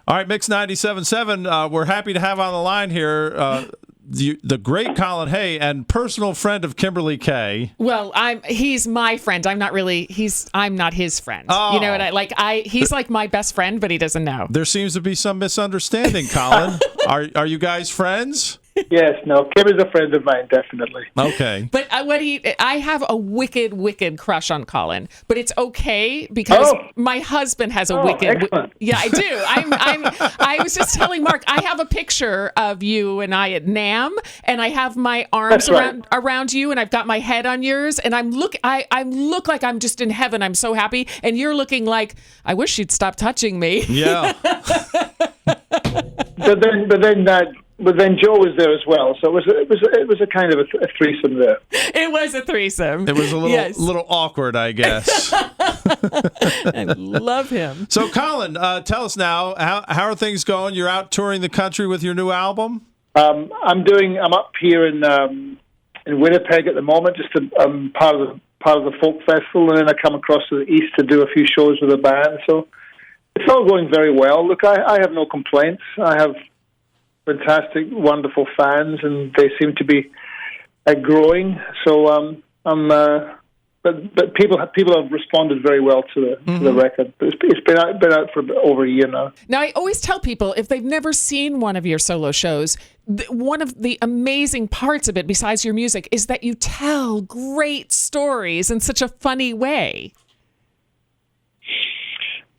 All right, Mix 97.7, we're happy to have on the line here the great Colin Hay and personal friend of Kimberly Kay. Well, he's my friend. I'm not his friend. Oh. You know what he's like my best friend, but he doesn't know. There seems to be some misunderstanding, Colin. Are you guys friends? Yes, no, Kim is a friend of mine, definitely. Okay. But I have a wicked crush on Colin, but it's okay because my husband has a excellent. Yeah, I do. I was just telling Mark, I have a picture of you and I at NAMM, and I have my arms around you, and I've got my head on yours, and I look like I'm just in heaven. I'm so happy, and you're looking like I wish she'd stop touching me. Yeah. But then Joe was there as well, so it was a kind of a threesome there. It was a threesome. It was a little awkward, I guess. I love him. So, Colin, tell us now, how are things going? You're out touring the country with your new album? I'm up here in Winnipeg at the moment, just part of the folk festival, and then I come across to the east to do a few shows with the band. So it's all going very well. Look, I have no complaints. I have fantastic, wonderful fans, and they seem to be growing. So but people have responded very well to the record. It's been out for over a year now. Now, I always tell people, if they've never seen one of your solo shows, one of the amazing parts of it, besides your music, is that you tell great stories in such a funny way.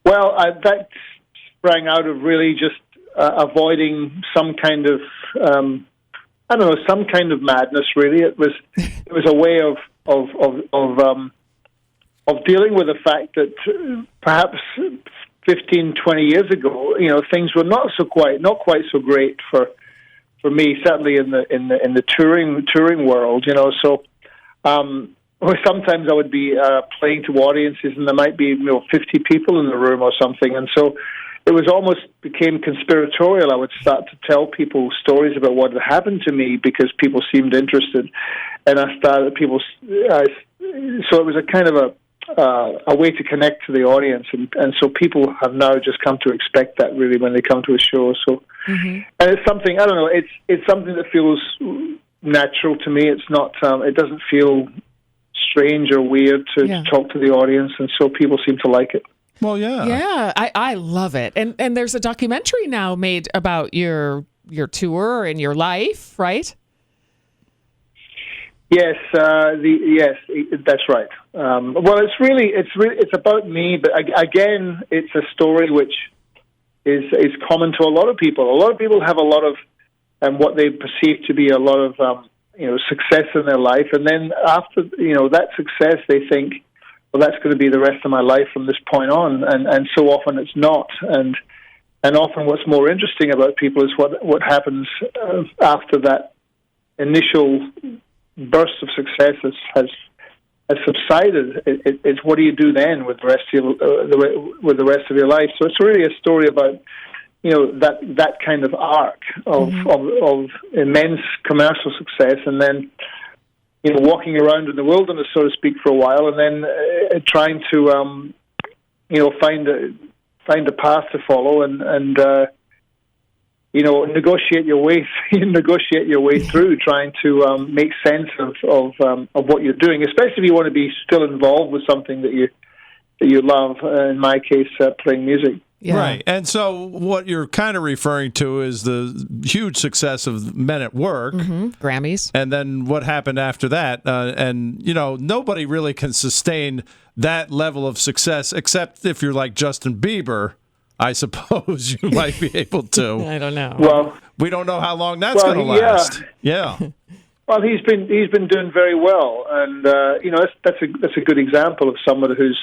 Well, that sprang out of really just avoiding some kind of some kind of madness. Really, it was a way of dealing with the fact that perhaps 15, 20 years ago, things were not quite so great for me, certainly in the touring world. So sometimes I would be playing to audiences, and there might be 50 people in the room or something, and so it was almost became conspiratorial. I would start to tell people stories about what had happened to me because people seemed interested, and so it was a kind of a way to connect to the audience, and so people have now just come to expect that really when they come to a show. So, and it's something, I don't know, it's something that feels natural to me. It's not, it doesn't feel strange or weird to talk to the audience, and so people seem to like it. Well, yeah. Yeah, I love it. And there's a documentary now made about your tour and your life, right? Yes, that's right. Well, it's about me, but again, it's a story which is common to a lot of people. A lot of people have a lot of what they perceive to be a lot of success in their life, and then after that success, they think, well, that's going to be the rest of my life from this point on, and so often it's not. And often what's more interesting about people is what happens after that initial burst of success has subsided. It's what do you do then with the rest of your life? So it's really a story about that kind of arc of immense commercial success, and then walking around in the wilderness, so to speak, for a while, and then trying to find a path to follow, and negotiate your way through, trying to make sense of what you're doing, especially if you want to be still involved with something that you love. In my case, playing music. Yeah. Right. And so what you're kind of referring to is the huge success of Men at Work. Grammys. And then what happened after that. And nobody really can sustain that level of success, except if you're like Justin Bieber. I suppose you might be able to. I don't know. Well, we don't know how long that's going to last. Yeah. Well, he's been doing very well, and that's a good example of someone who's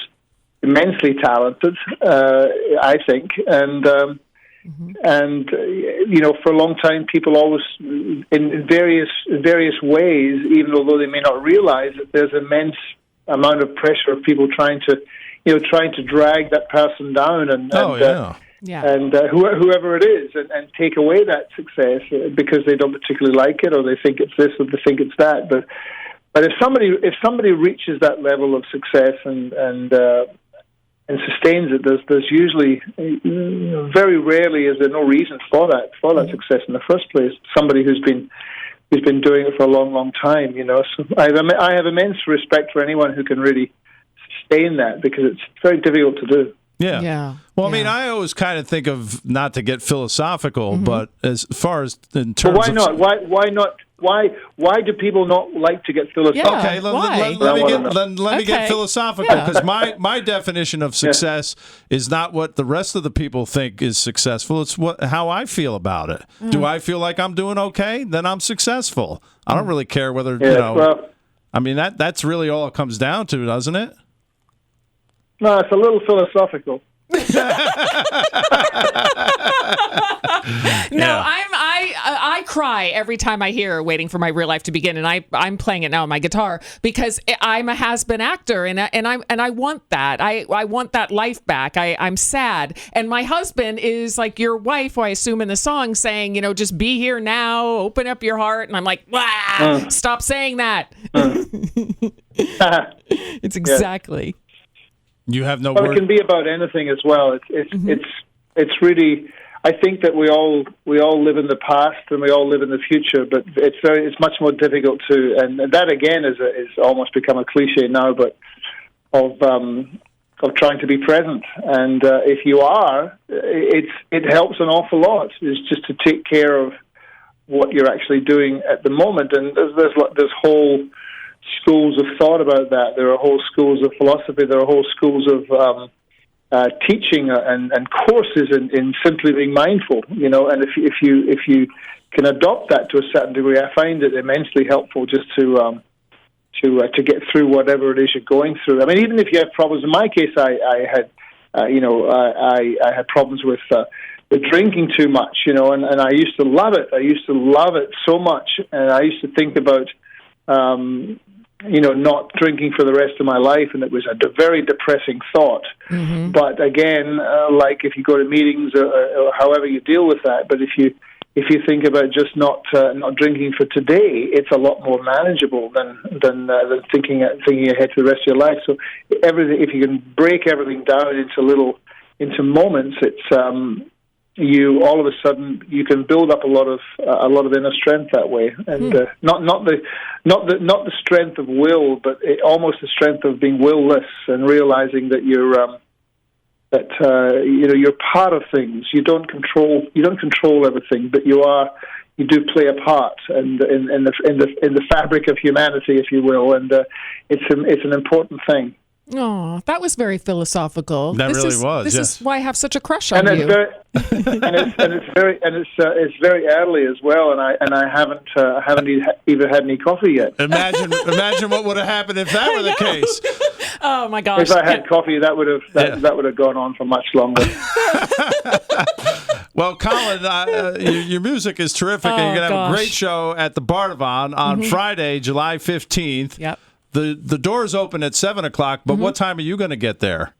immensely talented, I think, and for a long time, people always, in various ways, even although they may not realize it, there's immense amount of pressure of people trying to drag that person down and whoever it is, and take away that success because they don't particularly like it, or they think it's this, or they think it's that. But if somebody reaches that level of success and sustains it, there's usually, very rarely is there no reason for that success in the first place. Somebody who's been doing it for a long, long time, So I have immense respect for anyone who can really sustain that, because it's very difficult to do. Yeah. Well, I mean, I always kind of think of, not to get philosophical, but as far as in terms why not? Why not? Why do people not like to get philosophical? Yeah, Okay, let me get philosophical, because my definition of success is not what the rest of the people think is successful. It's how I feel about it. Do I feel like I'm doing okay? Then I'm successful. I don't really care whether I mean, that's really all it comes down to, doesn't it? No, it's a little philosophical. No, I cry every time I hear "Waiting for My Real Life to Begin," and I'm playing it now on my guitar, because I'm a has-been actor, and I want that. I want that life back. I'm sad, and my husband is like your wife, who I assume in the song, saying, just be here now, open up your heart, and I'm like, stop saying that. It's exactly. You have no. Well, it can be about anything as well. It's really. I think that we all live in the past and we all live in the future, but it's much more difficult to. And that again is almost become a cliche now, but of trying to be present. And if you are, it helps an awful lot. It's just to take care of what you're actually doing at the moment. And there's whole schools of thought about that. There are whole schools of philosophy. There are whole schools of teaching and courses in simply being mindful. And if you can adopt that to a certain degree, I find it immensely helpful just to get through whatever it is you're going through. I mean, even if you have problems. In my case, I had I had problems with drinking too much. And I used to love it. I used to love it so much, and I used to think about. Not drinking for the rest of my life, and it was a very depressing thought. Mm-hmm. But again, like if you go to meetings or however you deal with that, but if you think about just not drinking for today, it's a lot more manageable than thinking ahead to the rest of your life. So if you can break everything down into moments, it's you all of a sudden you can build up a lot of inner strength that way, and not the strength of will, but almost the strength of being will-less and realizing that you're part of things. You don't control everything, but you do play a part, and in the fabric of humanity, if you will, and it's an important thing. Oh, that was very philosophical. That really was. This is why I have such a crush on you. It's very early as well, and I haven't even had any coffee yet. Imagine what would have happened if that were the case. Oh my gosh! If I had coffee, that would have gone on for much longer. Well, Colin, your music is terrific, and you're going to have a great show at the Bardavon on Friday, July 15th. Yep. The doors open at 7:00, but what time are you going to get there?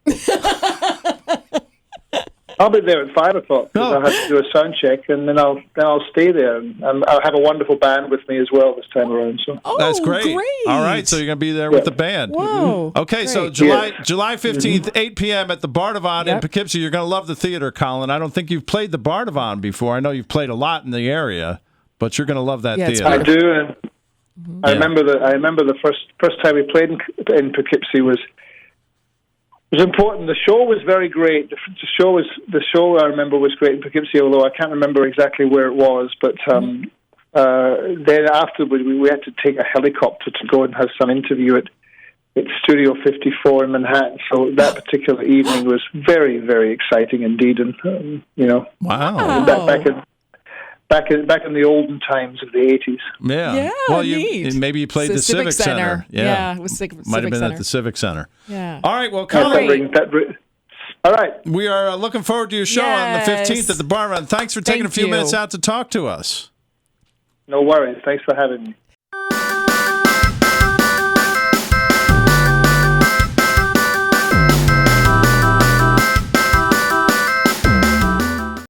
I'll be there at 5:00 because I'll have to do a sound check, and then I'll stay there, and I'll have a wonderful band with me as well this time around. So that's great. All right, so you're going to be there with the band. Whoa! Okay, great. So July 15th, 8 p.m. at the Bardavon in Poughkeepsie. You're going to love the theater, Colin. I don't think you've played the Bardavon before. I know you've played a lot in the area, but you're going to love that theater. I do. And I remember the first time we played in Poughkeepsie was important. The show was very great. The show I remember was great in Poughkeepsie, although I can't remember exactly where it was. But then afterwards, we had to take a helicopter to go and have some interview at Studio 54 in Manhattan. So that particular evening was very, very exciting indeed. And wow. Back in the olden times of the 80s. Yeah. Well, neat. Maybe you played the Civic Center. Yeah, it was Civic Center. Might have been at the Civic Center. Yeah. All right. Well, Colin, all right. We are looking forward to your show on the 15th at the Bardavon. Thanks for taking a few minutes out to talk to us. No worries. Thanks for having me.